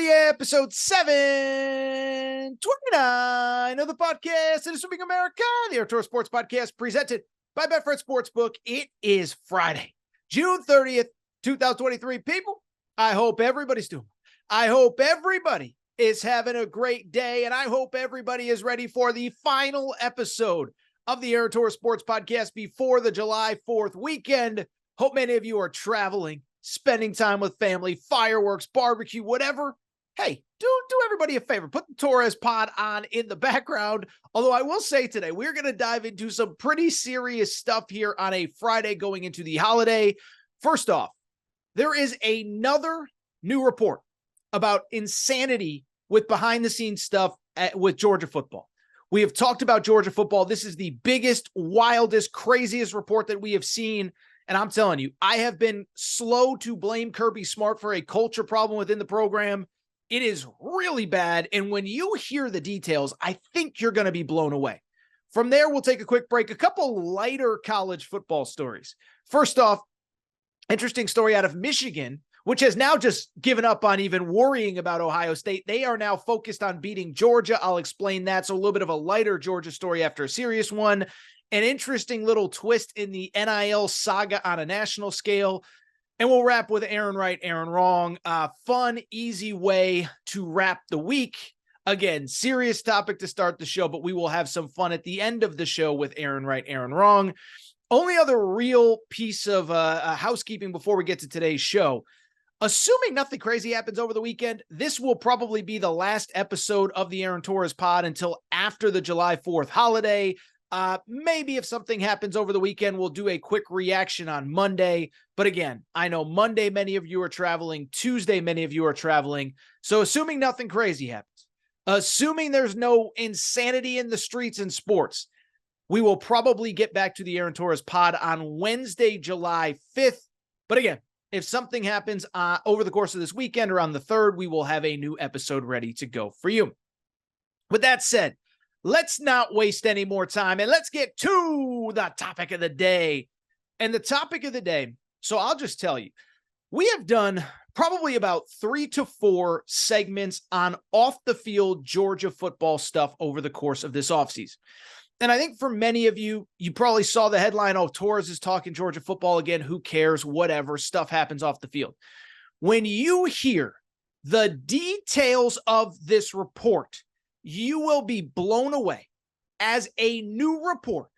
episode 729 of the podcast. It is Swimming America, the Torres Sports Podcast presented by Betfred Sportsbook. It is Friday, June 30th, 2023. People, I hope everybody's doing well. I hope everybody is having a great day, and I hope everybody is ready for the final episode of the Torres Sports Podcast before the July 4th weekend. Hope many of you are traveling, spending time with family, fireworks, barbecue, whatever. Hey, do everybody a favor. Put the Torres pod on in the background. Although I will say today, we're going to dive into some pretty serious stuff here on a Friday going into the holiday. First off, there is another new report about insanity with behind-the-scenes stuff with Georgia football. We have talked about Georgia football. This is the biggest, wildest, craziest report that we have seen. And I'm telling you, I have been slow to blame Kirby Smart for a culture problem within the program. It is really bad. And when you hear the details, I think you're going to be blown away. From there, we'll take a quick break. A couple lighter college football stories. First off, interesting story out of Michigan, which has now just given up on even worrying about Ohio State. They are now focused on beating Georgia. I'll explain that. So a little bit of a lighter Georgia story after a serious one. An interesting little twist in the NIL saga on a national scale. And we'll wrap with Aaron Right, Aaron Wrong. Fun, easy way to wrap the week. Again, serious topic to start the show, but we will have some fun at the end of the show with Aaron Right, Aaron Wrong. Only other real piece of housekeeping before we get to today's show. Assuming nothing crazy happens over the weekend, this will probably be the last episode of the Aaron Torres pod until after the July 4th holiday. Maybe if something happens over the weekend, we'll do a quick reaction on Monday. But again, I know Monday, many of you are traveling. Tuesday, many of you are traveling. So assuming nothing crazy happens, assuming there's no insanity in the streets and sports, we will probably get back to the Aaron Torres pod on Wednesday, July 5th. But again, if something happens over the course of this weekend or on the 3rd, we will have a new episode ready to go for you. With that said, let's not waste any more time and let's get to the topic of the day. And the topic of the day, so I'll just tell you, we have done probably about 3 to 4 segments on off the field Georgia football stuff over the course of this offseason. And I think for many of you, you probably saw the headline, oh, Torres is talking Georgia football again. Who cares? Whatever. Stuff happens off the field. When you hear the details of this report, you will be blown away as a new report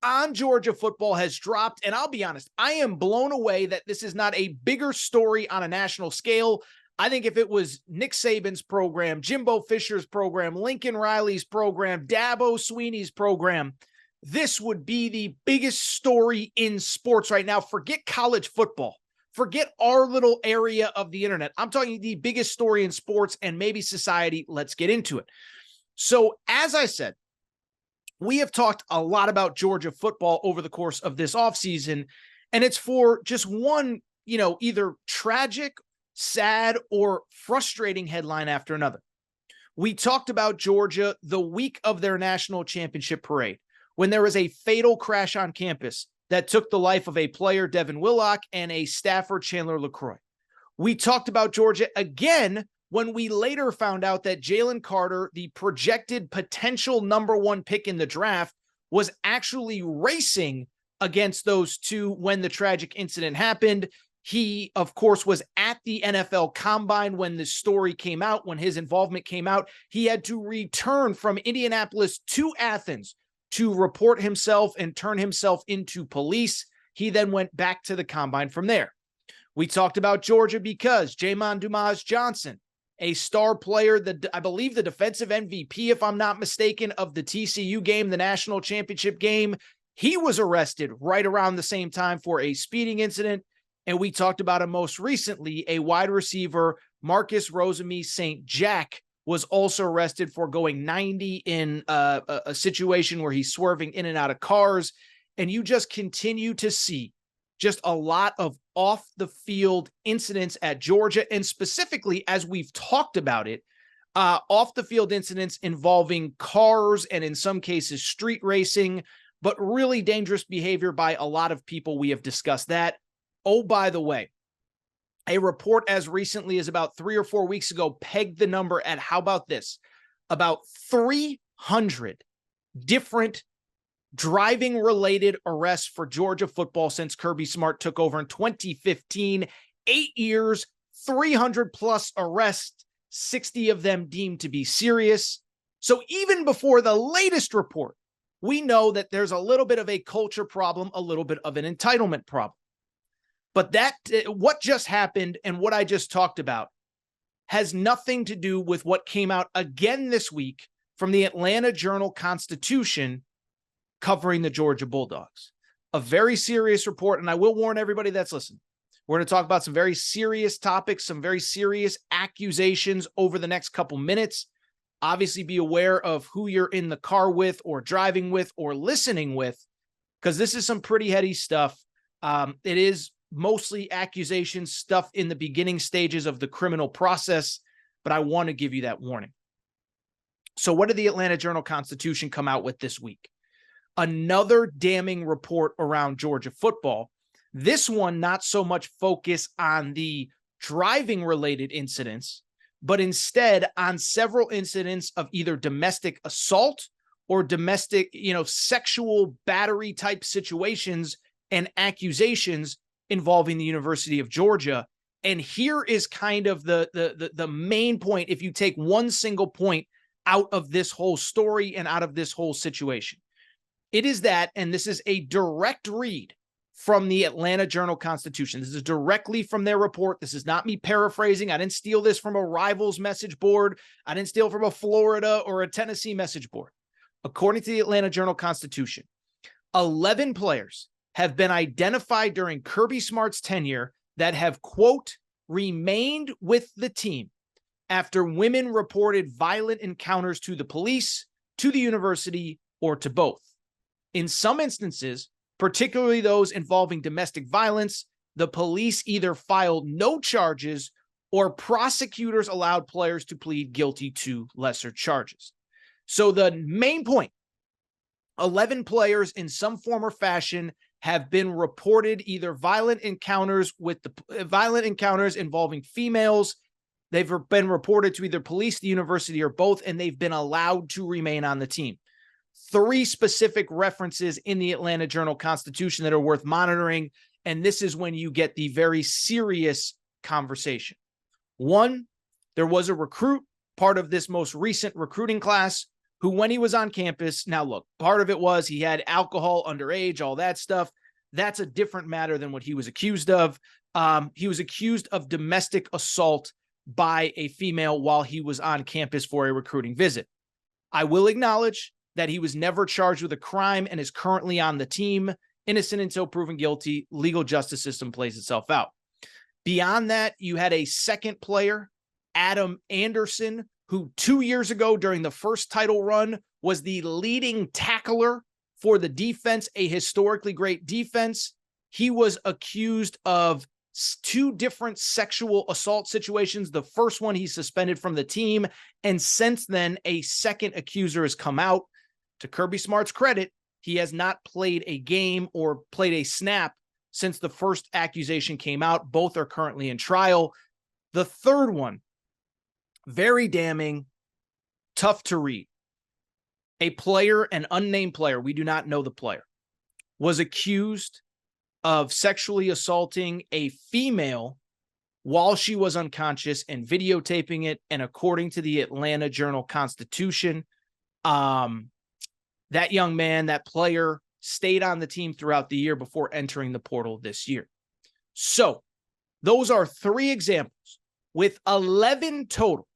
on Georgia football has dropped. And I'll be honest, I am blown away that this is not a bigger story on a national scale. I think if it was Nick Saban's program, Jimbo Fisher's program, Lincoln Riley's program, Dabo Sweeney's program, this would be the biggest story in sports right now. Forget college football. Forget our little area of the internet. I'm talking the biggest story in sports and maybe society. Let's get into it. So as I said, we have talked a lot about Georgia football over the course of this offseason, and it's for just one, either tragic, sad, or frustrating headline after another. We talked about Georgia the week of their national championship parade, when there was a fatal crash on campus that took the life of a player, Devin Willock, and a staffer, Chandler LaCroix. We talked about Georgia again when we later found out that Jalen Carter, the projected potential number 1 pick in the draft, was actually racing against those two when the tragic incident happened. He, of course, was at the NFL Combine when this story came out, when his involvement came out. He had to return from Indianapolis to Athens to report himself and turn himself into police. He then went back to the Combine from there. We talked about Georgia because Jamon Dumas-Johnson, a star player, I believe the defensive MVP, if I'm not mistaken, of the TCU game, the national championship game, he was arrested right around the same time for a speeding incident. And we talked about him most recently, a wide receiver, Marcus Rosemy St. Jack, was also arrested for going 90 in a situation where he's swerving in and out of cars. And you just continue to see just a lot of off the field incidents at Georgia. And specifically, as we've talked about it, off the field incidents involving cars and in some cases street racing, but really dangerous behavior by a lot of people. We have discussed that. Oh, by the way, A report as recently as about 3 or 4 weeks ago pegged the number at, how about this, about 300 different driving-related arrests for Georgia football since Kirby Smart took over in 2015. 8 years, 300-plus arrests, 60 of them deemed to be serious. So even before the latest report, we know that there's a little bit of a culture problem, a little bit of an entitlement problem. But what just happened and what I just talked about has nothing to do with what came out again this week from the Atlanta Journal-Constitution covering the Georgia Bulldogs. A very serious report, and I will warn everybody that's listening. We're going to talk about some very serious topics, some very serious accusations over the next couple minutes. Obviously, be aware of who you're in the car with or driving with or listening with, because this is some pretty heady stuff. It is mostly accusations, stuff in the beginning stages of the criminal process, but I want to give you that warning. So what did the Atlanta Journal-Constitution come out with this week? Another damning report around Georgia football. This one not so much focus on the driving-related incidents, but instead on several incidents of either domestic assault or domestic, sexual battery type situations and accusations involving the University of Georgia. And here is kind of the main point, if you take one single point out of this whole story and out of this whole situation. It is that, and this is a direct read from the Atlanta Journal-Constitution. This is directly from their report. This is not me paraphrasing. I didn't steal this from a Rivals message board. I didn't steal from a Florida or a Tennessee message board. According to the Atlanta Journal-Constitution, 11 players have been identified during Kirby Smart's tenure that have, quote, remained with the team after women reported violent encounters to the police, to the university, or to both. In some instances, particularly those involving domestic violence, the police either filed no charges or prosecutors allowed players to plead guilty to lesser charges. So the main point, 11 players in some form or fashion have been reported either violent encounters involving females. They've been reported to either police, the university, or both, and they've been allowed to remain on the team. 3 specific references in the Atlanta Journal-Constitution that are worth monitoring, and this is when you get the very serious conversation. 1, there was a recruit, part of this most recent recruiting class, who when he was on campus, now look, part of it was he had alcohol, underage, all that stuff. That's a different matter than what he was accused of. He was accused of domestic assault by a female while he was on campus for a recruiting visit. I will acknowledge that he was never charged with a crime and is currently on the team, innocent until proven guilty. Legal justice system plays itself out. Beyond that, you had a second player, Adam Anderson, who 2 years ago during the first title run was the leading tackler for the defense, a historically great defense. He was accused of 2 different sexual assault situations. The first one he suspended from the team, and since then a second accuser has come out. To Kirby Smart's credit, he has not played a game or played a snap since the first accusation came out. Both are currently in trial. The third one, very damning, tough to read. A player, an unnamed player, we do not know the player, was accused of sexually assaulting a female while she was unconscious and videotaping it. And according to the Atlanta Journal-Constitution, that young man, that player, stayed on the team throughout the year before entering the portal this year. So those are 3 examples with 11 total.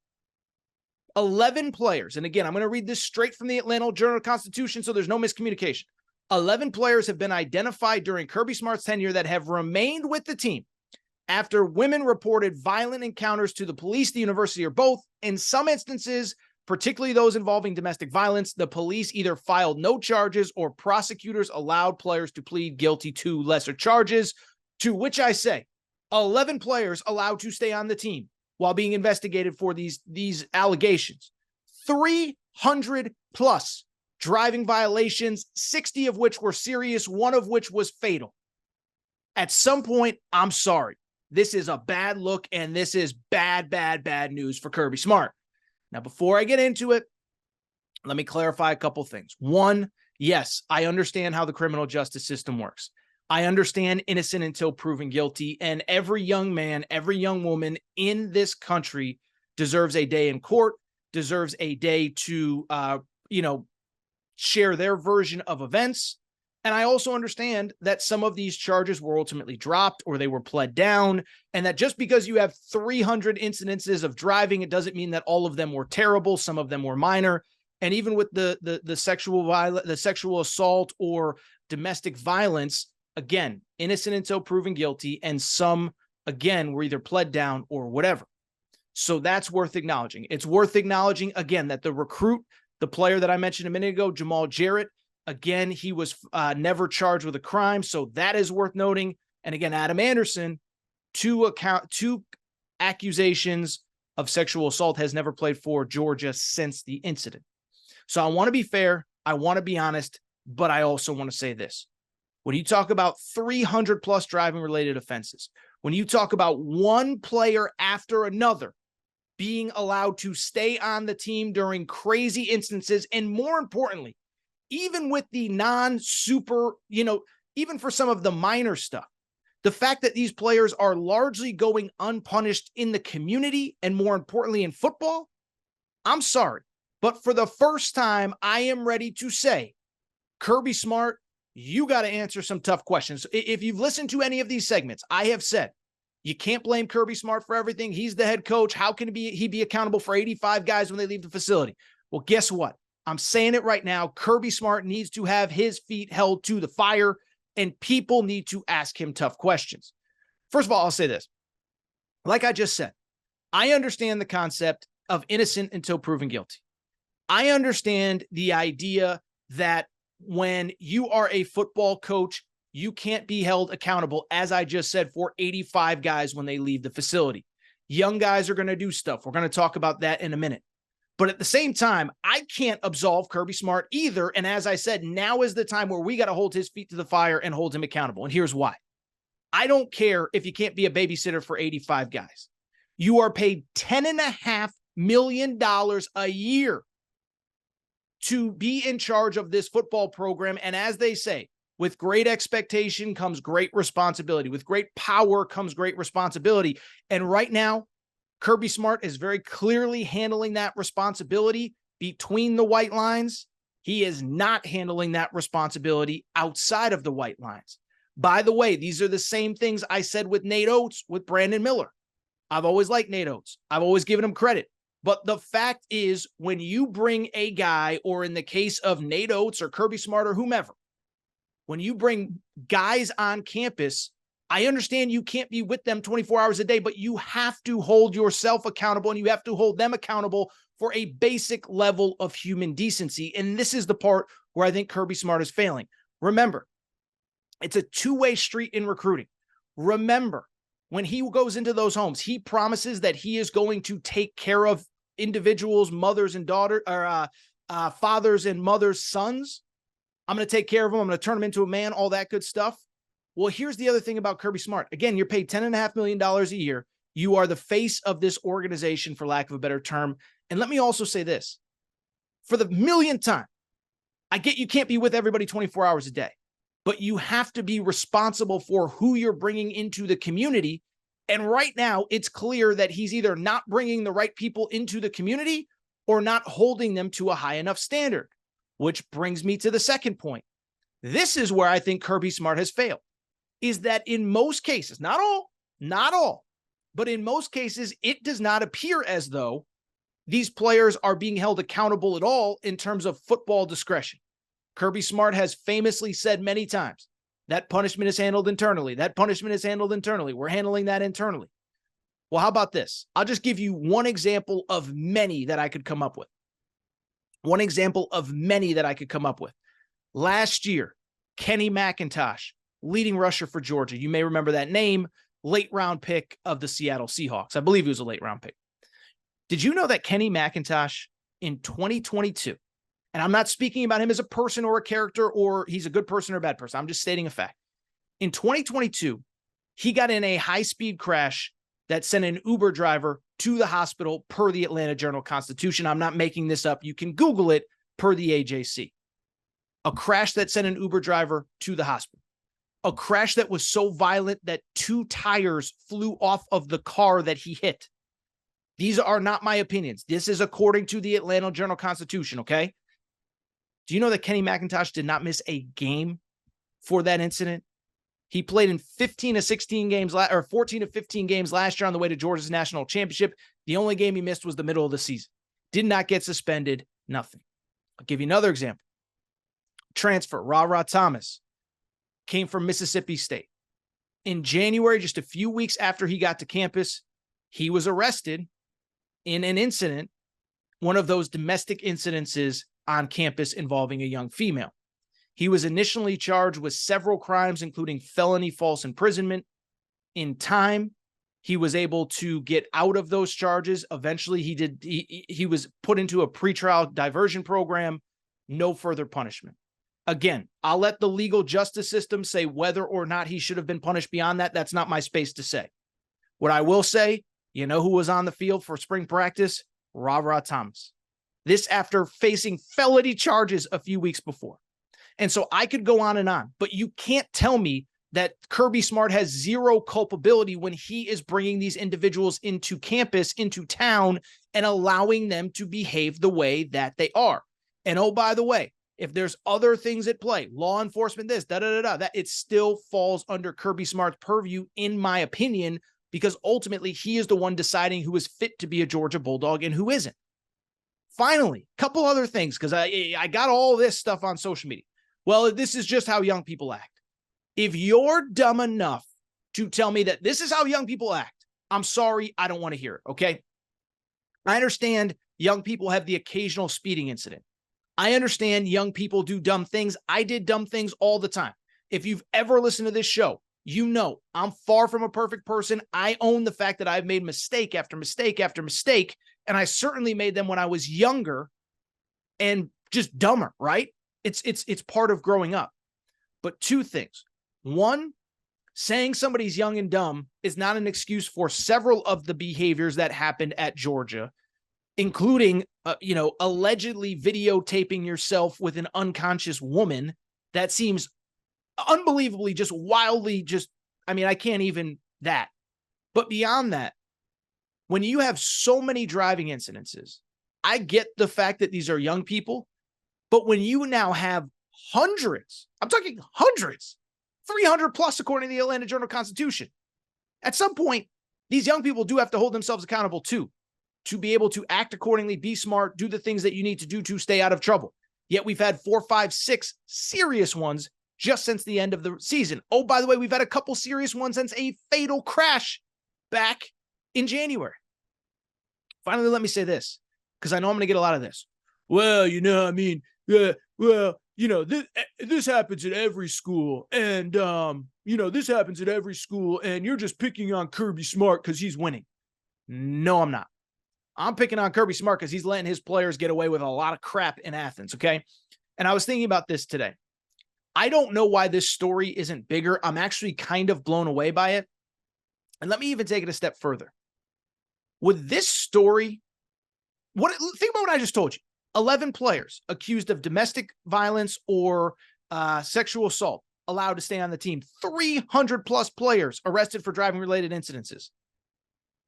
11 players. And again, I'm going to read this straight from the Atlanta Journal-Constitution so there's no miscommunication. 11 players have been identified during Kirby Smart's tenure that have remained with the team after women reported violent encounters to the police, the university, or both. In some instances, particularly those involving domestic violence, the police either filed no charges or prosecutors allowed players to plead guilty to lesser charges, to which I say 11 players allowed to stay on the team while being investigated for these allegations. 300 plus driving violations, 60 of which were serious, 1 of which was fatal. At some point, I'm sorry, This is a bad look, and this is bad, bad, bad news for Kirby Smart. Now, before I get into it, let me clarify a couple things. One, yes, I understand how the criminal justice system works. I understand innocent until proven guilty, and every young man, every young woman in this country deserves a day in court, deserves a day to, share their version of events. And I also understand that some of these charges were ultimately dropped or they were pled down, and that just because you have 300 incidences of driving, it doesn't mean that all of them were terrible. Some of them were minor. And even with the sexual assault or domestic violence, again, innocent until proven guilty, and some, again, were either pled down or whatever. So that's worth acknowledging. It's worth acknowledging, again, that the recruit, the player that I mentioned a minute ago, Jamal Jarrett, again, he was never charged with a crime, so that is worth noting. And again, Adam Anderson, two accusations of sexual assault, has never played for Georgia since the incident. So I want to be fair, I want to be honest, but I also want to say this. When you talk about 300 plus driving related offenses, when you talk about one player after another being allowed to stay on the team during crazy instances, and more importantly, even with the non-super, even for some of the minor stuff, the fact that these players are largely going unpunished in the community and more importantly in football, I'm sorry. But for the first time, I am ready to say, Kirby Smart, you got to answer some tough questions. If you've listened to any of these segments, I have said, you can't blame Kirby Smart for everything. He's the head coach. How can he be accountable for 85 guys when they leave the facility? Well, guess what? I'm saying it right now. Kirby Smart needs to have his feet held to the fire, and people need to ask him tough questions. First of all, I'll say this. Like I just said, I understand the concept of innocent until proven guilty. I understand the idea that when you are a football coach, you can't be held accountable, as I just said, for 85 guys when they leave the facility. Young guys are going to do stuff. We're going to talk about that in a minute. But at the same time, I can't absolve Kirby Smart either. And as I said, now is the time where we got to hold his feet to the fire and hold him accountable. And here's why. I don't care if you can't be a babysitter for 85 guys. You are paid $10.5 million a year to be in charge of this football program. And as they say, with great expectation comes great responsibility. With great power comes great responsibility. And right now, Kirby Smart is very clearly handling that responsibility between the white lines. He is not handling that responsibility outside of the white lines. By the way, these are the same things I said with Nate Oates, with Brandon Miller. I've always liked Nate Oates. I've always given him credit. But the fact is, when you bring a guy, or in the case of Nate Oates or Kirby Smart or whomever, when you bring guys on campus, I understand you can't be with them 24 hours a day, but you have to hold yourself accountable, and you have to hold them accountable for a basic level of human decency. And this is the part where I think Kirby Smart is failing. Remember, it's a two-way street in recruiting. Remember, when he goes into those homes, he promises that he is going to take care of individuals, mothers and daughters, or fathers and mothers' sons. I'm going to take care of them. I'm going to turn them into a man, all that good stuff. Well, here's the other thing about Kirby Smart. Again, you're paid $10.5 million a year. You are the face of this organization, for lack of a better term. And let me also say this. For the millionth time, I get you can't be with everybody 24 hours a day, but you have to be responsible for who you're bringing into the community. And right now, it's clear that he's either not bringing the right people into the community or not holding them to a high enough standard, which brings me to the second point. This is where I think Kirby Smart has failed, is that in most cases, not all, but in most cases, it does not appear as though these players are being held accountable at all in terms of football discretion. Kirby Smart has famously said many times, that punishment is handled internally. That punishment is handled internally. We're handling that internally. Well, how about this? I'll just give you one example of many that I could come up with. Last year, Kenny McIntosh, leading rusher for Georgia. You may remember that name, late round pick of the Seattle Seahawks. I believe he was a late round pick. Did you know that Kenny McIntosh in 2022, and I'm not speaking about him as a person or a character, or he's a good person or a bad person. I'm just stating a fact. In 2022, He got in a high-speed crash that sent an Uber driver to the hospital per the Atlanta Journal-Constitution. I'm not making this up. You can Google it per the AJC. A crash that sent an Uber driver to the hospital. A crash that was so violent that 2 tires flew off of the car that he hit. These are not my opinions. This is according to the Atlanta Journal-Constitution, okay? Do you know that Kenny McIntosh did not miss a game for that incident? He played in 15 of 16 games, or 14 of 15 games last year on the way to Georgia's national championship. The only game he missed was the middle of the season. Did not get suspended, nothing. I'll give you another example. Transfer, Ra Thomas, came from Mississippi State. In January, just a few weeks after he got to campus, he was arrested in an incident, one of those domestic incidences on campus involving a young female. He was initially charged with several crimes, including felony false imprisonment. In time, he was able to get out of those charges. Eventually, he was put into a pretrial diversion program. No further punishment. Again, I'll let the legal justice system say whether or not he should have been punished beyond that. That's not my space to say. What I will say, you know who was on the field for spring practice? Ra Thomas. This after facing felony charges a few weeks before. And so I could go on, but you can't tell me that Kirby Smart has zero culpability when he is bringing these individuals into campus, into town, and allowing them to behave the way that they are. And oh, by the way, if there's other things at play, law enforcement, this, that it still falls under Kirby Smart's purview, in my opinion, because ultimately he is the one deciding who is fit to be a Georgia Bulldog and who isn't. Finally, a couple other things, because I got all this stuff on social media. Well, this is just how young people act. If you're dumb enough to tell me that this is how young people act, I'm sorry, I don't want to hear it, okay? I understand young people have the occasional speeding incident. I understand young people do dumb things. I did dumb things all the time. If you've ever listened to this show, you know I'm far from a perfect person. I own the fact that I've made mistake after mistake after mistake, and I certainly made them when I was younger and just dumber, right? It's part of growing up. But 2 things. One, saying somebody's young and dumb is not an excuse for several of the behaviors that happened at Georgia, including, allegedly videotaping yourself with an unconscious woman. That seems unbelievably, just wildly, I can't even that. But beyond that, when you have so many driving incidences, I get the fact that these are young people, but when you now have hundreds, I'm talking hundreds, 300 plus according to the Atlanta Journal-Constitution, at some point, these young people do have to hold themselves accountable too, to be able to act accordingly, be smart, do the things that you need to do to stay out of trouble. Yet we've had 4, 5, 6 serious ones just since the end of the season. Oh, by the way, we've had a couple serious ones since a fatal crash back in January. Finally, let me say this, because I know I'm going to get a lot of this. Well, this happens at every school, and, this happens at every school, and you're just picking on Kirby Smart because he's winning. No, I'm not. I'm picking on Kirby Smart because he's letting his players get away with a lot of crap in Athens, okay? And I was thinking about this today. I don't know why this story isn't bigger. I'm actually kind of blown away by it. And let me even take it a step further. With this story, think about what I just told you. 11 players accused of domestic violence or sexual assault allowed to stay on the team. 300 plus players arrested for driving related incidences.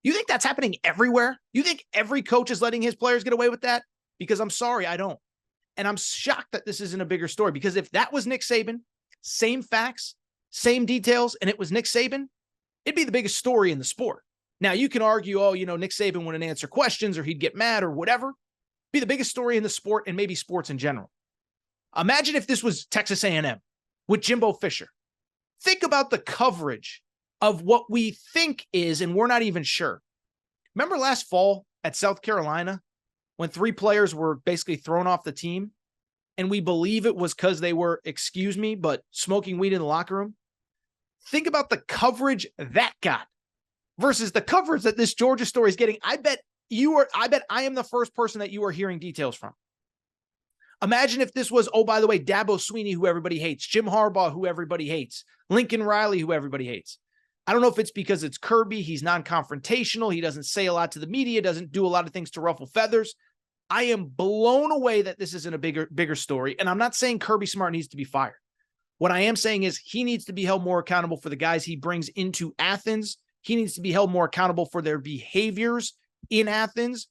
You think that's happening everywhere? You think every coach is letting his players get away with that? Because I'm sorry, I don't. And I'm shocked that this isn't a bigger story, because if that was Nick Saban, same facts, same details, and it was Nick Saban, it'd be the biggest story in the sport. Now, you can argue, Nick Saban wouldn't answer questions or he'd get mad or whatever. Be the biggest story in the sport and maybe sports in general. Imagine if this was Texas A&M with Jimbo Fisher. Think about the coverage of what we think is, and we're not even sure. Remember last fall at South Carolina when 3 players were basically thrown off the team, and we believe it was because they were, but smoking weed in the locker room? Think about the coverage that got versus the coverage that this Georgia story is getting. I bet I am the first person that you are hearing details from. Imagine if this was, oh, by the way, Dabo Swinney, who everybody hates, Jim Harbaugh, who everybody hates, Lincoln Riley, who everybody hates. I don't know if it's because it's Kirby. He's non-confrontational. He doesn't say a lot to the media, doesn't do a lot of things to ruffle feathers. I am blown away that this isn't a bigger story. And I'm not saying Kirby Smart needs to be fired. What I am saying is he needs to be held more accountable for the guys he brings into Athens. He needs to be held more accountable for their behaviors in Athens.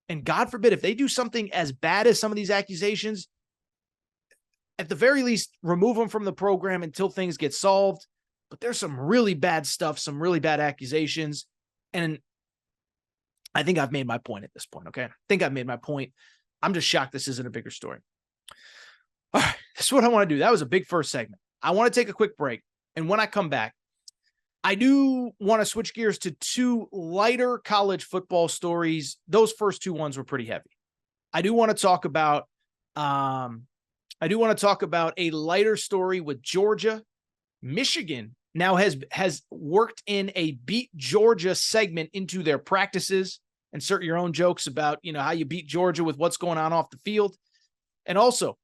And God forbid, if they do something as bad as some of these accusations, at the very least, remove them from the program until things get solved. But there's some really bad stuff, some really bad accusations. And I think I've made my point at this point, okay? I think I've made my point. I'm just shocked this isn't a bigger story. All right, that's what I want to do. That was a big first segment. I want to take a quick break. And when I come back, I do want to switch gears to two lighter college football stories. Those first two ones were pretty heavy. I do want to talk about a lighter story with Georgia. Michigan now has worked in a beat Georgia segment into their practices. Insert your own jokes about, how you beat Georgia with what's going on off the field. And also,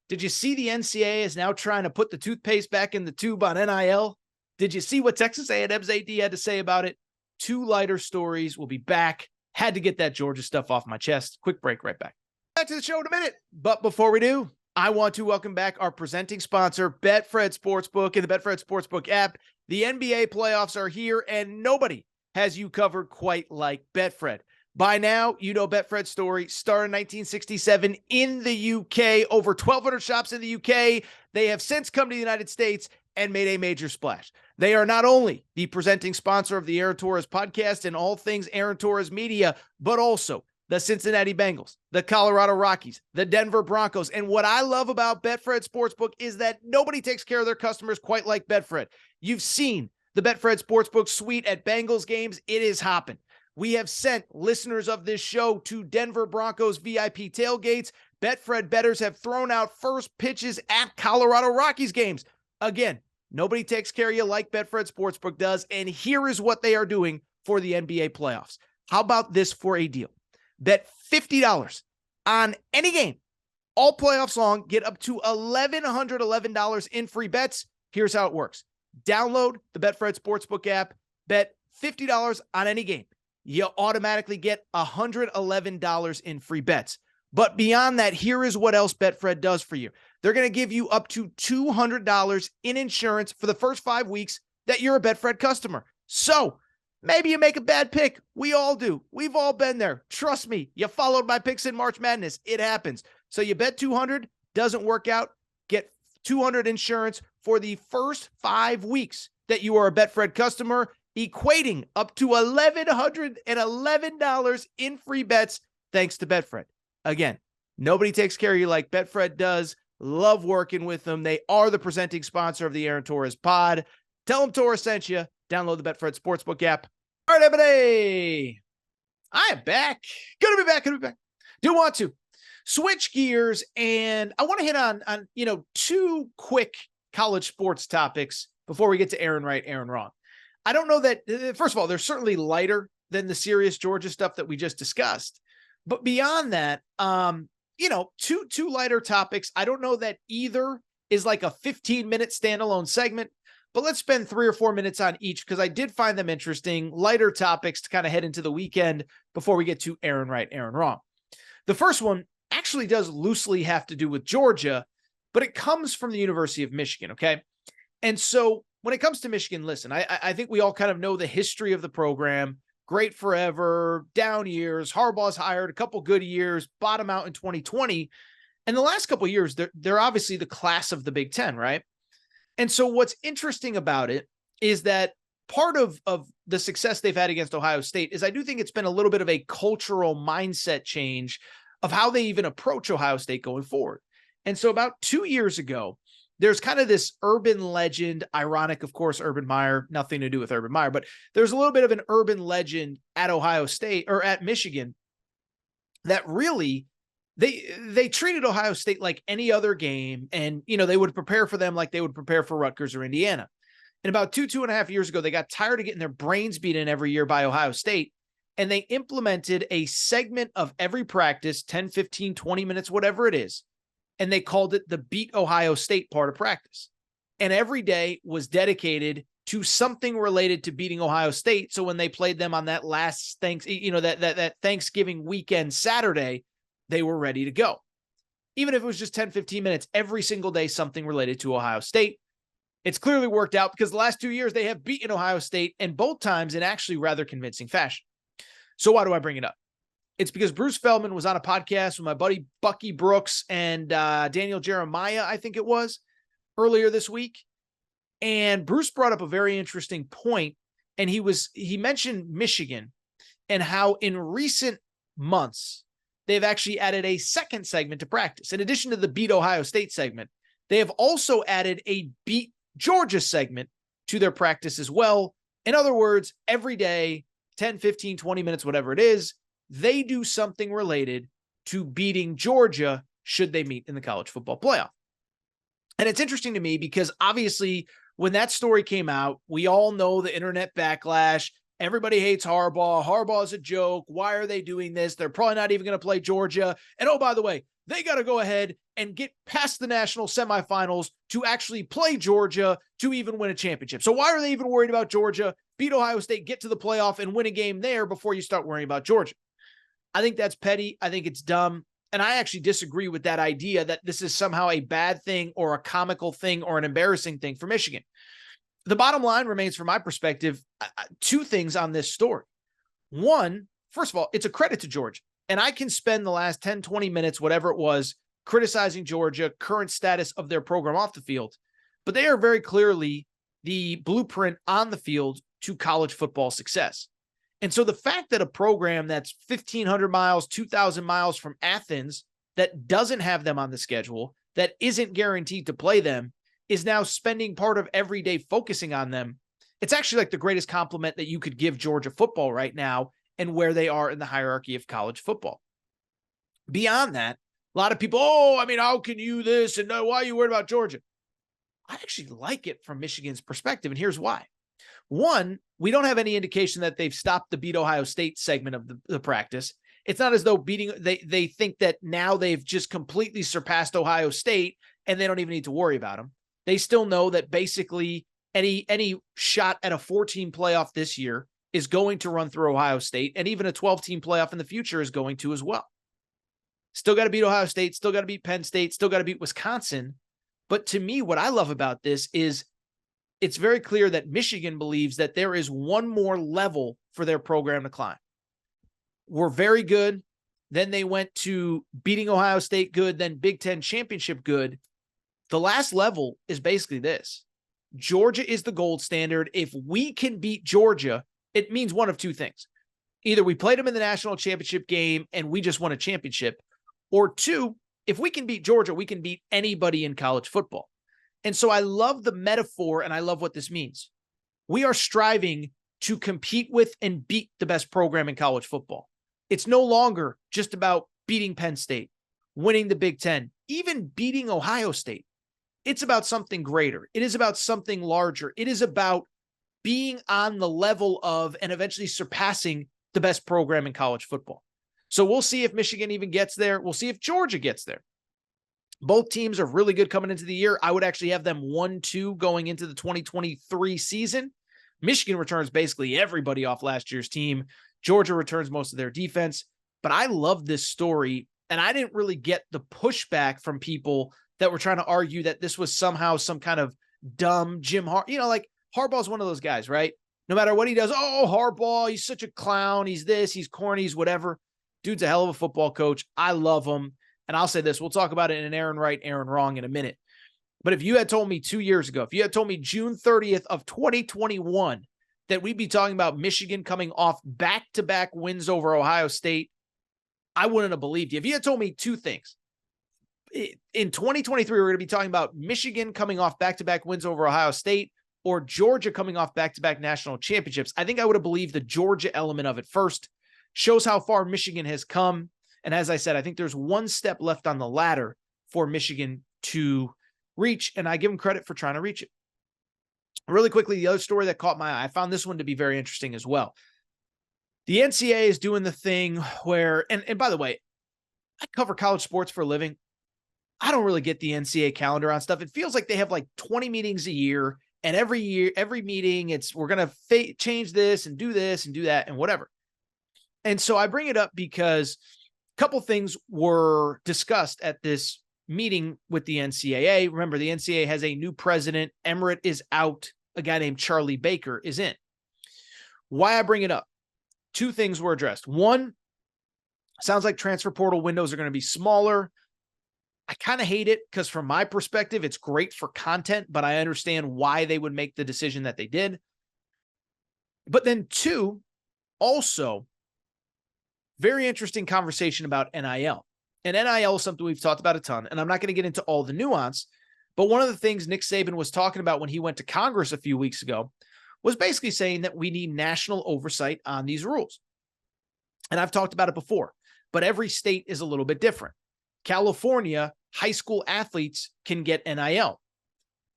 did you see the NCAA is now trying to put the toothpaste back in the tube on NIL? Did you see what Texas A&M's AD had to say about it? Two lighter stories. We'll be back. Had to get that Georgia stuff off my chest. Quick break, right back. Back to the show in a minute. But before we do, I want to welcome back our presenting sponsor, Betfred Sportsbook and the Betfred Sportsbook app. The NBA playoffs are here, and nobody has you covered quite like Betfred. By now, you know Betfred's story. Started in 1967 in the UK. Over 1,200 shops in the UK. They have since come to the United States and made a major splash. They are not only the presenting sponsor of the Aaron Torres podcast and all things Aaron Torres media, but also the Cincinnati Bengals, the Colorado Rockies, the Denver Broncos. And what I love about Betfred Sportsbook is that nobody takes care of their customers quite like Betfred. You've seen the Betfred Sportsbook suite at Bengals games. It is hopping. We have sent listeners of this show to Denver Broncos VIP tailgates. Betfred bettors have thrown out first pitches at Colorado Rockies games. Again, nobody takes care of you like Betfred Sportsbook does. And here is what they are doing for the NBA playoffs. How about this for a deal? Bet $50 on any game all playoffs long. Get up to $1,111 in free bets. Here's how it works. Download the Betfred Sportsbook app. Bet $50 on any game. You automatically get $111 in free bets. But beyond that, here is what else Betfred does for you. They're going to give you up to $200 in insurance for the first 5 weeks that you're a Betfred customer. So maybe you make a bad pick. We all do. We've all been there. Trust me. You followed my picks in March Madness. It happens. So you bet 200, doesn't work out. Get 200 insurance for the first 5 weeks that you are a Betfred customer, equating up to $1,111 in free bets thanks to Betfred. Again, nobody takes care of you like Betfred does. Love working with them. They are the presenting sponsor of the Aaron Torres pod. Tell them Torres sent you. Download the Betfred Sportsbook app. All right, everybody. I am back. Good to be back. Do want to switch gears, and I want to hit on two quick college sports topics before we get to Aaron Right, Aaron Wrong. I don't know that, first of all, they're certainly lighter than the serious Georgia stuff that we just discussed. But beyond that, two lighter topics. I don't know that either is like a 15-minute standalone segment, but let's spend 3 or 4 minutes on each because I did find them interesting, lighter topics to kind of head into the weekend before we get to Aaron Right, Aaron Wrong. The first one actually does loosely have to do with Georgia, but it comes from the University of Michigan, okay? And so when it comes to Michigan, listen, I think we all kind of know the history of the program. Great forever, down years. Harbaugh's hired a couple good years, bottom out in 2020. And the last couple of years, they're obviously the class of the Big Ten, right? And so what's interesting about it is that part of the success they've had against Ohio State is I do think it's been a little bit of a cultural mindset change of how they even approach Ohio State going forward. And so about 2 years ago, there's kind of this urban legend, ironic, of course, Urban Meyer, nothing to do with Urban Meyer, but there's a little bit of an urban legend at Ohio State or at Michigan that really they treated Ohio State like any other game. And, they would prepare for them like they would prepare for Rutgers or Indiana. And about 2.5 years ago, they got tired of getting their brains beaten every year by Ohio State. And they implemented a segment of every practice, 10, 15, 20 minutes, whatever it is. And they called it the Beat Ohio State part of practice. And every day was dedicated to something related to beating Ohio State. So when they played them on that last that Thanksgiving weekend Saturday, they were ready to go. Even if it was just 10, 15 minutes every single day, something related to Ohio State. It's clearly worked out because the last 2 years they have beaten Ohio State, and both times in actually rather convincing fashion. So why do I bring it up? It's because Bruce Feldman was on a podcast with my buddy Bucky Brooks and Daniel Jeremiah, I think it was, earlier this week. And Bruce brought up a very interesting point, and he mentioned Michigan and how in recent months they've actually added a second segment to practice. In addition to the beat Ohio State segment, they have also added a beat Georgia segment to their practice as well. In other words, every day, 10, 15, 20 minutes, whatever it is, they do something related to beating Georgia should they meet in the college football playoff. And it's interesting to me because obviously when that story came out, we all know the internet backlash. Everybody hates Harbaugh. Harbaugh's a joke. Why are they doing this? They're probably not even going to play Georgia. And oh, by the way, they got to go ahead and get past the national semifinals to actually play Georgia to even win a championship. So why are they even worried about Georgia? Beat Ohio State, get to the playoff, and win a game there before you start worrying about Georgia. I think that's petty. I think it's dumb. And I actually disagree with that idea that this is somehow a bad thing or a comical thing or an embarrassing thing for Michigan. The bottom line remains, from my perspective, two things on this story. One, first of all, it's a credit to Georgia. And I can spend the last 10, 20 minutes, whatever it was, criticizing Georgia, current status of their program off the field. But they are very clearly the blueprint on the field to college football success. And so the fact that a program that's 1,500 miles, 2,000 miles from Athens, that doesn't have them on the schedule, that isn't guaranteed to play them, is now spending part of every day focusing on them. It's actually like the greatest compliment that you could give Georgia football right now and where they are in the hierarchy of college football. Beyond that, a lot of people, how can you this and why are you worried about Georgia? I actually like it from Michigan's perspective, and here's why. One, we don't have any indication that they've stopped the beat Ohio State segment of the practice. It's not as though they think that now they've just completely surpassed Ohio State and they don't even need to worry about them. They still know that basically any shot at a 14 playoff this year is going to run through Ohio State, and even a 12-team playoff in the future is going to as well. Still got to beat Ohio State, still got to beat Penn State, still got to beat Wisconsin. But to me, what I love about this is it's very clear that Michigan believes that there is one more level for their program to climb. We're very good. Then they went to beating Ohio State good, then Big Ten championship good. The last level is basically this. Georgia is the gold standard. If we can beat Georgia, it means one of two things. Either we played them in the national championship game and we just won a championship, or two, if we can beat Georgia, we can beat anybody in college football. And so I love the metaphor, and I love what this means. We are striving to compete with and beat the best program in college football. It's no longer just about beating Penn State, winning the Big Ten, even beating Ohio State. It's about something greater. It is about something larger. It is about being on the level of and eventually surpassing the best program in college football. So we'll see if Michigan even gets there. We'll see if Georgia gets there. Both teams are really good coming into the year. I would actually have them 1-2 going into the 2023 season. Michigan returns basically everybody off last year's team. Georgia returns most of their defense. But I love this story, and I didn't really get the pushback from people that were trying to argue that this was somehow some kind of dumb Jim Harbaugh. Like Harbaugh's one of those guys, right? No matter what he does, Harbaugh, he's such a clown. He's this, he's corny, he's whatever. Dude's a hell of a football coach. I love him. And I'll say this, we'll talk about it in an Aaron Right, Aaron Wrong in a minute. But if you had told me 2 years ago, if you had told me June 30th of 2021 that we'd be talking about Michigan coming off back-to-back wins over Ohio State, I wouldn't have believed you. If you had told me two things, in 2023, we're going to be talking about Michigan coming off back-to-back wins over Ohio State or Georgia coming off back-to-back national championships, I think I would have believed the Georgia element of it first. Shows how far Michigan has come. And as I said, I think there's one step left on the ladder for Michigan to reach, and I give them credit for trying to reach it. Really quickly, the other story that caught my eye, I found this one to be very interesting as well. The NCAA is doing the thing where, and by the way, I cover college sports for a living. I don't really get the NCAA calendar on stuff. It feels like they have like 20 meetings a year. And every year, every meeting, we're going to change this and do that and whatever. And so I bring it up because a couple things were discussed at this meeting with the NCAA. Remember, the NCAA has a new president. Emirate is out. A guy named Charlie Baker is in. Why I bring it up? Two things were addressed. One, sounds like transfer portal windows are going to be smaller. I kind of hate it because from my perspective, it's great for content, but I understand why they would make the decision that they did. But then two, also, very interesting conversation about NIL. And NIL is something we've talked about a ton, and I'm not going to get into all the nuance, but one of the things Nick Saban was talking about when he went to Congress a few weeks ago was basically saying that we need national oversight on these rules. And I've talked about it before, but every state is a little bit different. California, high school athletes can get NIL.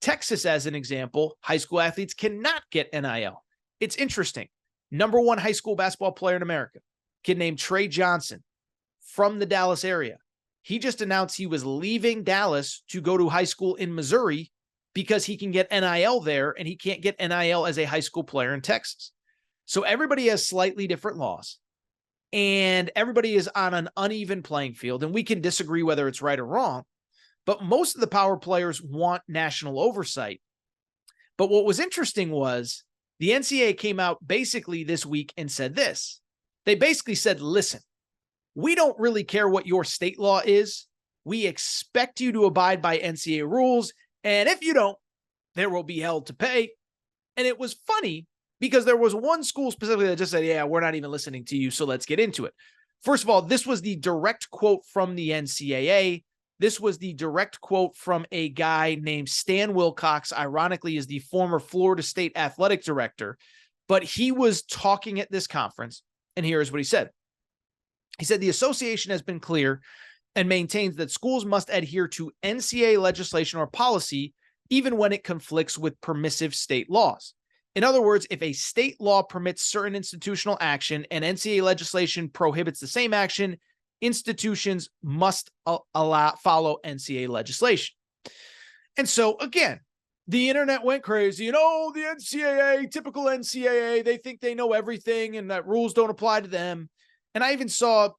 Texas, as an example, high school athletes cannot get NIL. It's interesting. Number one high school basketball player in America, kid named Trey Johnson from the Dallas area. He just announced he was leaving Dallas to go to high school in Missouri because he can get NIL there and he can't get NIL as a high school player in Texas. So everybody has slightly different laws and everybody is on an uneven playing field, and we can disagree whether it's right or wrong, but most of the power players want national oversight. But what was interesting was the NCAA came out basically this week and said this. They basically said, listen, we don't really care what your state law is. We expect you to abide by NCAA rules. And if you don't, there will be hell to pay. And it was funny because there was one school specifically that just said, yeah, we're not even listening to you, so let's get into it. First of all, this was the direct quote from the NCAA. This was the direct quote from a guy named Stan Wilcox, ironically, is the former Florida State athletic director. But he was talking at this conference, and here's what he said. He said, the association has been clear and maintains that schools must adhere to NCAA legislation or policy, even when it conflicts with permissive state laws. In other words, if a state law permits certain institutional action and NCAA legislation prohibits the same action, institutions must follow NCAA legislation. And so, again, the internet went crazy. The NCAA, typical NCAA, they think they know everything and that rules don't apply to them. And I even saw,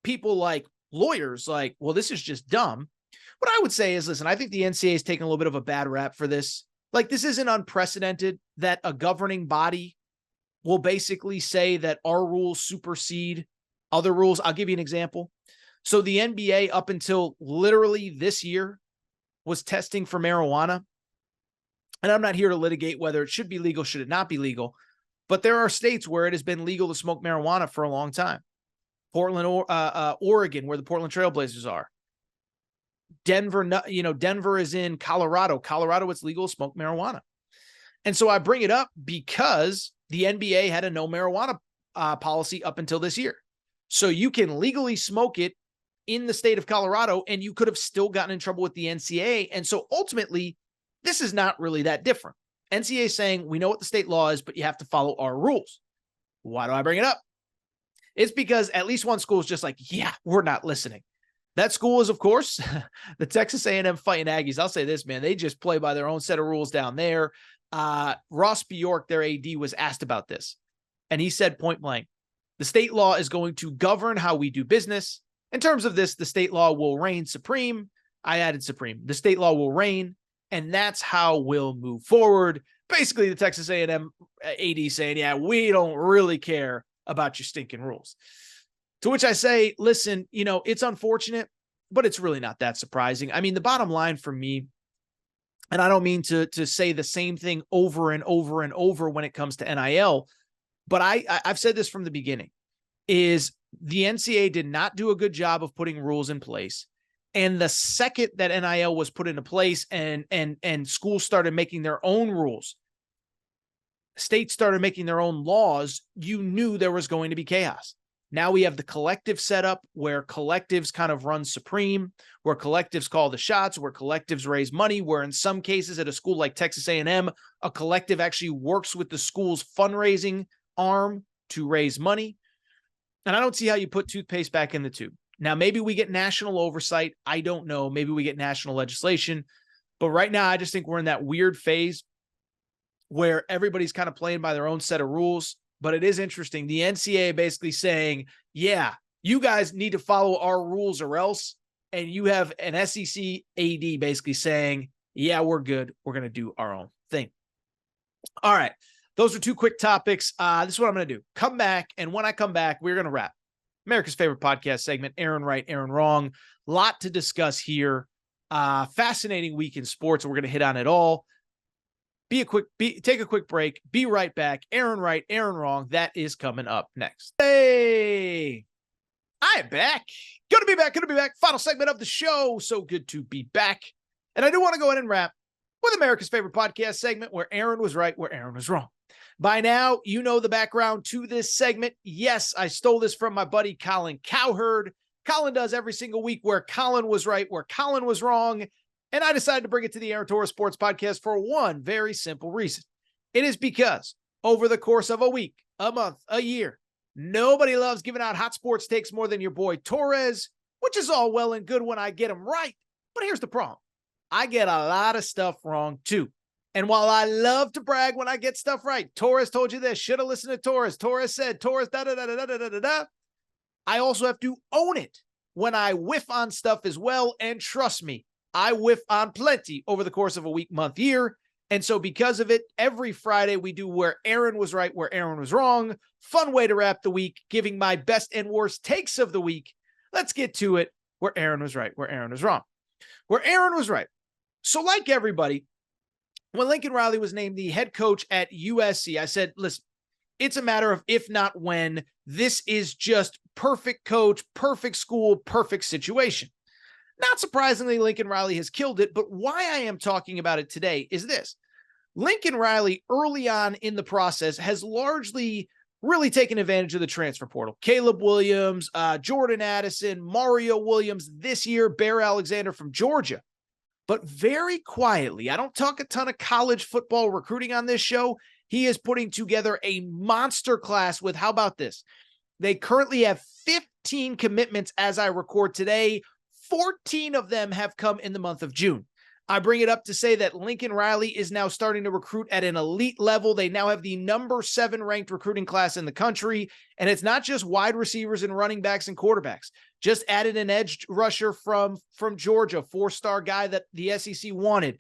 people like lawyers like, well, this is just dumb. What I would say is, listen, I think the NCAA is taking a little bit of a bad rap for this. Like, this isn't unprecedented that a governing body will basically say that our rules supersede other rules. I'll give you an example. So the NBA up until literally this year was testing for marijuana. And I'm not here to litigate whether it should be legal, should it not be legal. But there are states where it has been legal to smoke marijuana for a long time. Portland, Oregon, where the Portland Trailblazers are. Denver, Denver is in Colorado. Colorado, it's legal to smoke marijuana. And so I bring it up because the NBA had a no marijuana policy up until this year. So you can legally smoke it in the state of Colorado, and you could have still gotten in trouble with the NCAA. And so ultimately, this is not really that different. NCAA saying, we know what the state law is, but you have to follow our rules. Why do I bring it up? It's because at least one school is just like, yeah, we're not listening. That school is, of course, the Texas A&M Fighting Aggies. I'll say this, man, they just play by their own set of rules down there. Ross Bjork, their AD, was asked about this, and he said point blank, the state law is going to govern how we do business. In terms of this, the state law will reign supreme. I added supreme. The state law will reign, and that's how we'll move forward. Basically, the Texas A&M AD saying, yeah, we don't really care about your stinking rules. To which I say, listen, it's unfortunate, but it's really not that surprising. I mean, the bottom line for me, and I don't mean to say the same thing over and over and over when it comes to NIL, but I've said this from the beginning, is the NCAA did not do a good job of putting rules in place. And the second that NIL was put into place and schools started making their own rules, states started making their own laws, you knew there was going to be chaos. Now we have the collective setup where collectives kind of run supreme, where collectives call the shots, where collectives raise money, where in some cases at a school like Texas A&M, a collective actually works with the school's fundraising arm to raise money. And I don't see how you put toothpaste back in the tube. Now, maybe we get national oversight. I don't know. Maybe we get national legislation. But right now, I just think we're in that weird phase where everybody's kind of playing by their own set of rules. But it is interesting. The NCAA basically saying, yeah, you guys need to follow our rules or else. And you have an SEC AD basically saying, yeah, we're good. We're going to do our own thing. All right. Those are two quick topics. This is what I'm going to do. Come back. And when I come back, we're going to wrap America's favorite podcast segment, Aaron Right, Aaron Wrong. Lot to discuss here. Fascinating week in sports. We're going to hit on it all. Take a quick break. Be right back. Aaron Right, Aaron Wrong. That is coming up next. Hey, I'm back. Good to be back. Final segment of the show. So good to be back. And I do want to go ahead and wrap with America's favorite podcast segment where Aaron was right, where Aaron was wrong. By now, you know the background to this segment. Yes, I stole this from my buddy Colin Cowherd. Colin does every single week where Colin was right, where Colin was wrong. And I decided to bring it to the Aaron Torres Sports Podcast for one very simple reason. It is because over the course of a week, a month, a year, nobody loves giving out hot sports takes more than your boy Torres, which is all well and good when I get them right. But here's the problem. I get a lot of stuff wrong too. And while I love to brag when I get stuff right, Torres told you this, should have listened to Torres. Torres said, Torres, da-da-da-da-da-da-da-da. I also have to own it when I whiff on stuff as well. And trust me, I whiff on plenty over the course of a week, month, year. And so because of it, every Friday we do where Aaron was right, where Aaron was wrong. Fun way to wrap the week, giving my best and worst takes of the week. Let's get to it. Where Aaron was right, where Aaron was wrong. Where Aaron was right. So like everybody, when Lincoln Riley was named the head coach at USC, I said, listen, it's a matter of if not when. This is just perfect coach, perfect school, perfect situation. Not surprisingly, Lincoln Riley has killed it, but why I am talking about it today is this. Lincoln Riley, early on in the process, has largely really taken advantage of the transfer portal. Caleb Williams, Jordan Addison, Mario Williams, this year, Bear Alexander from Georgia. But very quietly, I don't talk a ton of college football recruiting on this show. He is putting together a monster class with, how about this? They currently have 15 commitments as I record today. 14 of them have come in the month of June. I bring it up to say that Lincoln Riley is now starting to recruit at an elite level. They now have the number 7 ranked recruiting class in the country. And it's not just wide receivers and running backs and quarterbacks. Just added an edge rusher from Georgia, 4-star guy that the SEC wanted.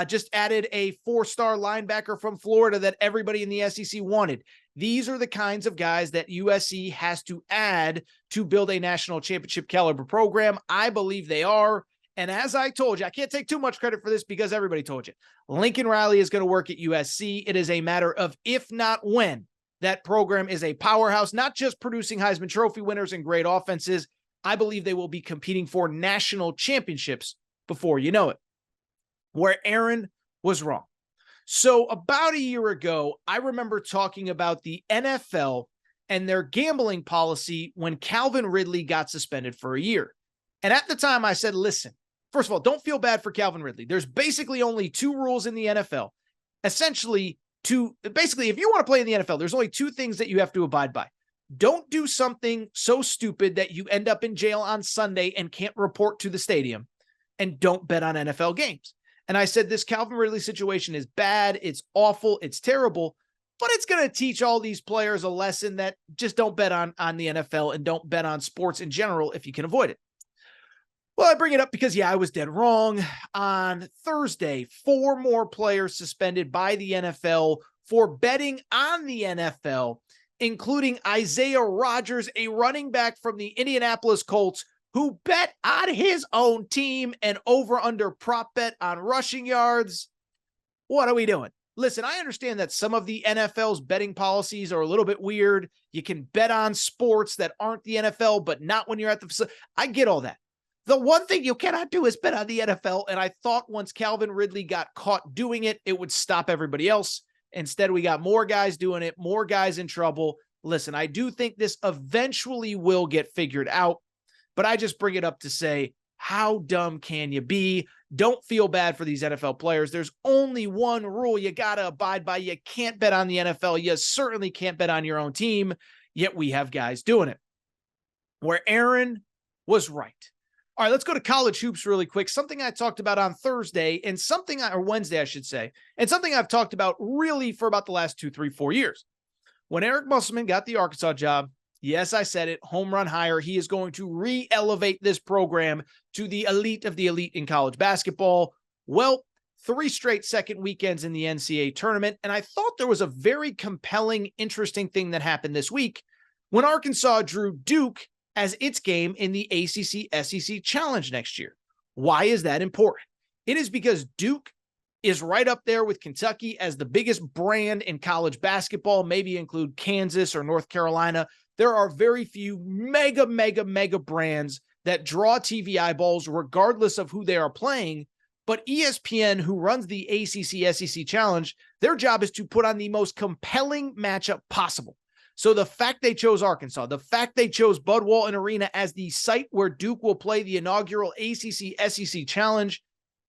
Just added a 4-star linebacker from Florida that everybody in the SEC wanted. These are the kinds of guys that USC has to add to build a national championship caliber program. I believe they are. And as I told you, I can't take too much credit for this because everybody told you. Lincoln Riley is going to work at USC. It is a matter of if not when that program is a powerhouse, not just producing Heisman Trophy winners and great offenses. I believe they will be competing for national championships before you know it. Where Aaron was wrong. So about a year ago, I remember talking about the NFL and their gambling policy when Calvin Ridley got suspended for a year. And at the time I said, listen, first of all, don't feel bad for Calvin Ridley. There's basically only 2 rules in the NFL. Essentially, if you want to play in the NFL, there's only 2 things that you have to abide by. Don't do something so stupid that you end up in jail on Sunday and can't report to the stadium. And don't bet on NFL games. And I said, this Calvin Ridley situation is bad. It's awful. It's terrible. But it's going to teach all these players a lesson that just don't bet on the NFL and don't bet on sports in general if you can avoid it. Well, I bring it up because, I was dead wrong. On Thursday, 4 more players suspended by the NFL for betting on the NFL, including Isaiah Rodgers, a running back from the Indianapolis Colts, who bet on his own team and over-under prop bet on rushing yards. What are we doing? Listen, I understand that some of the NFL's betting policies are a little bit weird. You can bet on sports that aren't the NFL, but not when you're at the facility. I get all that. The one thing you cannot do is bet on the NFL, and I thought once Calvin Ridley got caught doing it, it would stop everybody else. Instead, we got more guys doing it, more guys in trouble. Listen, I do think this eventually will get figured out, but I just bring it up to say, how dumb can you be? Don't feel bad for these NFL players. There's only one rule you got to abide by. You can't bet on the NFL. You certainly can't bet on your own team, yet we have guys doing it. Where Aaron was right. All right, let's go to college hoops really quick. Something I talked about on Thursday and or Wednesday, I should say, and something I've talked about really for about the last 2, 3, 4 years. When Eric Musselman got the Arkansas job, yes, I said it, home run hire. He is going to re-elevate this program to the elite of the elite in college basketball. Well, 3 straight second weekends in the NCAA tournament, and I thought there was a very compelling, interesting thing that happened this week when Arkansas drew Duke as its game in the ACC-SEC Challenge next year. Why is that important? It is because Duke is right up there with Kentucky as the biggest brand in college basketball, maybe include Kansas or North Carolina. There are very few mega brands that draw TV eyeballs regardless of who they are playing. But ESPN, who runs the ACC-SEC Challenge, their job is to put on the most compelling matchup possible. So the fact they chose Arkansas, the fact they chose Bud Walton Arena as the site where Duke will play the inaugural ACC-SEC Challenge,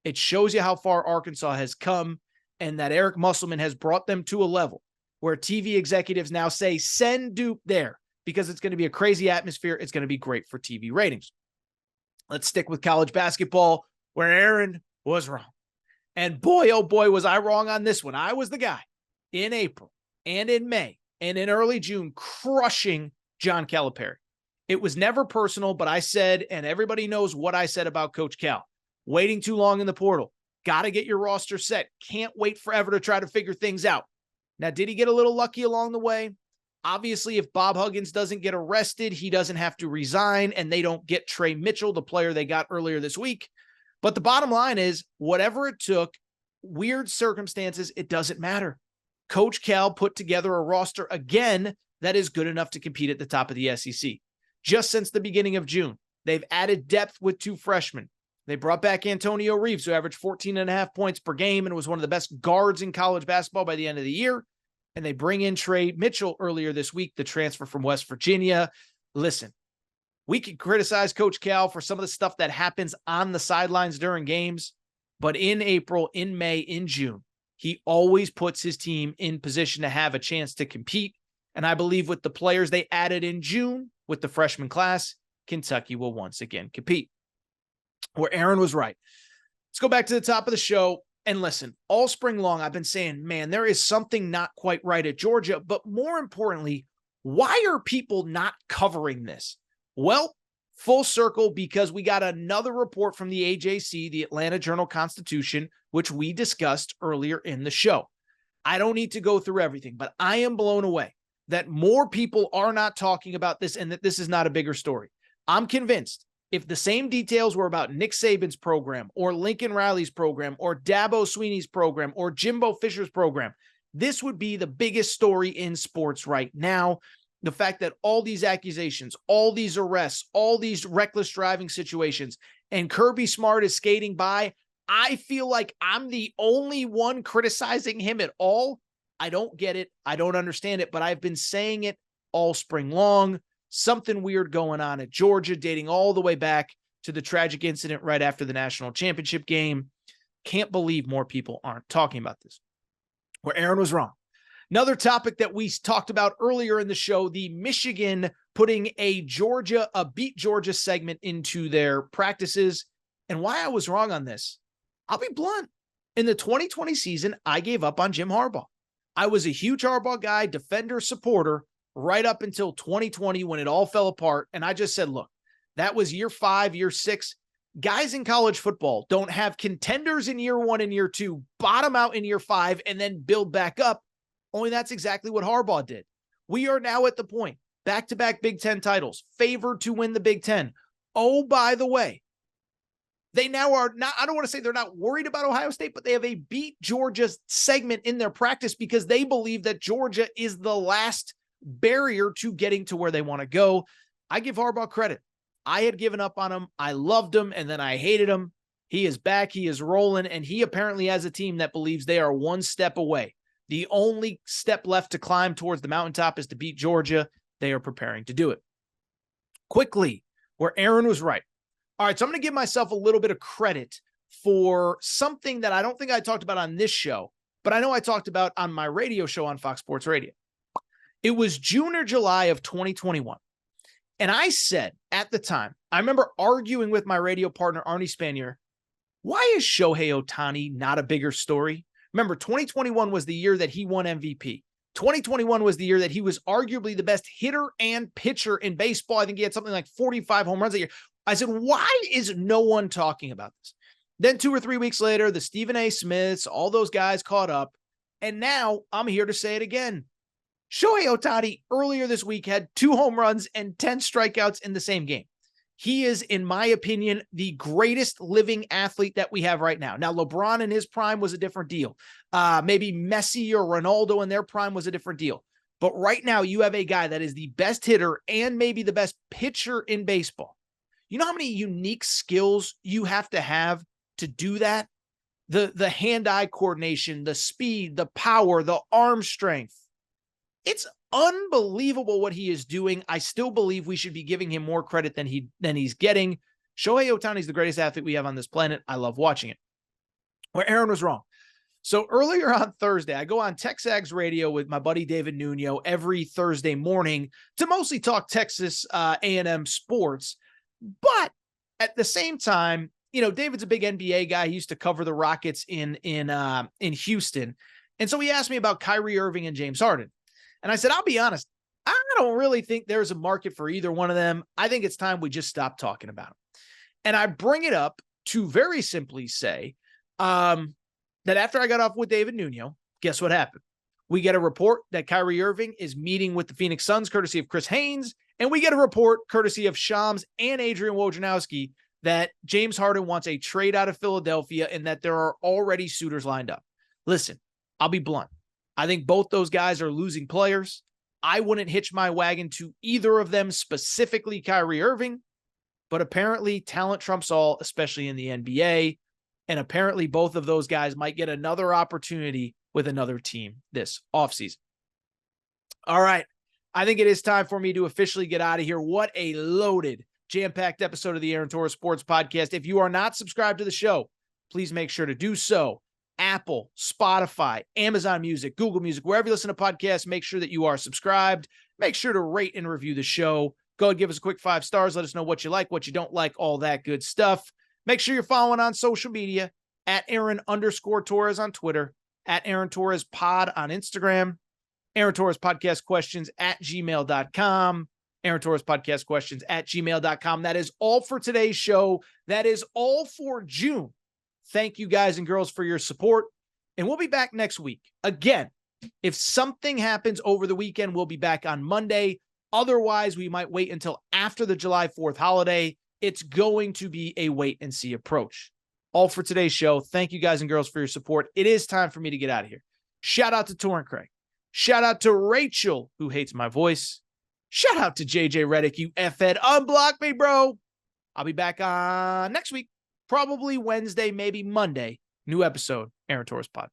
it shows you how far Arkansas has come and that Eric Musselman has brought them to a level where TV executives now say, send Duke there because it's going to be a crazy atmosphere. It's going to be great for TV ratings. Let's stick with college basketball where Aaron was wrong. And boy, oh boy, was I wrong on this one. I was the guy in April and in May and in early June crushing John Calipari. It was never personal, but I said, and everybody knows what I said about Coach Cal. Waiting too long in the portal. Got to get your roster set. Can't wait forever to try to figure things out. Now, did he get a little lucky along the way? Obviously, if Bob Huggins doesn't get arrested, he doesn't have to resign, and they don't get Trey Mitchell, the player they got earlier this week. But the bottom line is, whatever it took, weird circumstances, it doesn't matter. Coach Cal put together a roster again that is good enough to compete at the top of the SEC. Just since the beginning of June, they've added depth with 2 freshmen. They brought back Antonio Reeves, who averaged 14.5 points per game and was one of the best guards in college basketball by the end of the year. And they bring in Trey Mitchell earlier this week, the transfer from West Virginia. Listen, we can criticize Coach Cal for some of the stuff that happens on the sidelines during games, but in April, in May, in June, he always puts his team in position to have a chance to compete. And I believe with the players they added in June with the freshman class, Kentucky will once again compete. Where Aaron was right. Let's go back to the top of the show and listen. All spring long, I've been saying, man, there is something not quite right at Georgia. But more importantly, why are people not covering this? Well, full circle, because we got another report from the AJC, the Atlanta Journal-Constitution, which we discussed earlier in the show. I don't need to go through everything, but I am blown away that more people are not talking about this and that this is not a bigger story. I'm convinced if the same details were about Nick Saban's program or Lincoln Riley's program or Dabo Swinney's program or Jimbo Fisher's program, this would be the biggest story in sports right now. The fact that all these accusations, all these arrests, all these reckless driving situations, and Kirby Smart is skating by, I feel like I'm the only one criticizing him at all. I don't get it. I don't understand it, but I've been saying it all spring long. Something weird going on at Georgia, dating all the way back to the tragic incident right after the national championship game. Can't believe more people aren't talking about this. Where Aaron was wrong. Another topic that we talked about earlier in the show, the Michigan putting a beat Georgia segment into their practices. And why I was wrong on this, I'll be blunt. In the 2020 season, I gave up on Jim Harbaugh. I was a huge Harbaugh guy, defender, supporter, right up until 2020 when it all fell apart. And I just said, look, that was year 5, year 6. Guys in college football don't have contenders in year 1 and year 2, bottom out in year 5, and then build back up. Only that's exactly what Harbaugh did. We are now at the point, back-to-back Big Ten titles, favored to win the Big Ten. Oh, by the way, they now are not, I don't want to say they're not worried about Ohio State, but they have a beat Georgia segment in their practice because they believe that Georgia is the last barrier to getting to where they want to go. I give Harbaugh credit. I had given up on him. I loved him, and then I hated him. He is back. He is rolling, and he apparently has a team that believes they are one step away. The only step left to climb towards the mountaintop is to beat Georgia. They are preparing to do it. Quickly, where Aaron was right. All right, so I'm going to give myself a little bit of credit for something that I don't think I talked about on this show, but I know I talked about on my radio show on Fox Sports Radio. It was June or July of 2021. And I said at the time, I remember arguing with my radio partner, Arnie Spanier, why is Shohei Ohtani not a bigger story? Remember, 2021 was the year that he won MVP. 2021 was the year that he was arguably the best hitter and pitcher in baseball. I think he had something like 45 home runs a year. I said, why is no one talking about this? Then 2 or 3 weeks later, the Stephen A. Smiths, all those guys caught up. And now I'm here to say it again. Shohei Ohtani earlier this week had 2 home runs and 10 strikeouts in the same game. He is, in my opinion, the greatest living athlete that we have right now. Now, LeBron in his prime was a different deal. Maybe Messi or Ronaldo in their prime was a different deal. But right now, you have a guy that is the best hitter and maybe the best pitcher in baseball. You know how many unique skills you have to do that? The hand-eye coordination, the speed, the power, the arm strength. It's unbelievable what he is doing. I still believe we should be giving him more credit than he's getting. Shohei Ohtani is the greatest athlete we have on this planet. I love watching it. Where Aaron was wrong. So earlier on Thursday, I go on Texags radio with my buddy David Nuno every Thursday morning to mostly talk Texas A&M sports. But at the same time, you know, David's a big NBA guy. He used to cover the Rockets in Houston. And so he asked me about Kyrie Irving and James Harden. And I said, I'll be honest, I don't really think there's a market for either one of them. I think it's time we just stop talking about them. And I bring it up to very simply say that after I got off with David Nuno, guess what happened? We get a report that Kyrie Irving is meeting with the Phoenix Suns, courtesy of Chris Haynes. And we get a report, courtesy of Shams and Adrian Wojnarowski, that James Harden wants a trade out of Philadelphia and that there are already suitors lined up. Listen, I'll be blunt. I think both those guys are losing players. I wouldn't hitch my wagon to either of them, specifically Kyrie Irving, but apparently talent trumps all, especially in the NBA. And apparently both of those guys might get another opportunity with another team this offseason. All right. I think it is time for me to officially get out of here. What a loaded, jam-packed episode of the Aaron Torres Sports Podcast. If you are not subscribed to the show, please make sure to do so. Apple, Spotify, Amazon Music, Google Music, wherever you listen to podcasts, make sure that you are subscribed. Make sure to rate and review the show. Go and give us a quick 5 stars. Let us know what you like, what you don't like, all that good stuff. Make sure you're following on social media at Aaron_Torres on Twitter, at Aaron Torres Pod on Instagram, Aaron Torres Podcast Questions at gmail.com, Aaron Torres Podcast Questions at gmail.com. That is all for today's show. That is all for June. Thank you guys and girls for your support. And we'll be back next week. Again, if something happens over the weekend, we'll be back on Monday. Otherwise, we might wait until after the July 4th holiday. It's going to be a wait and see approach. All for today's show. Thank you guys and girls for your support. It is time for me to get out of here. Shout out to Torrin Craig. Shout out to Rachel, who hates my voice. Shout out to JJ Redick, you F-head. Unblock me, bro. I'll be back on next week. Probably Wednesday, maybe Monday. New episode, Aaron Torres Pod.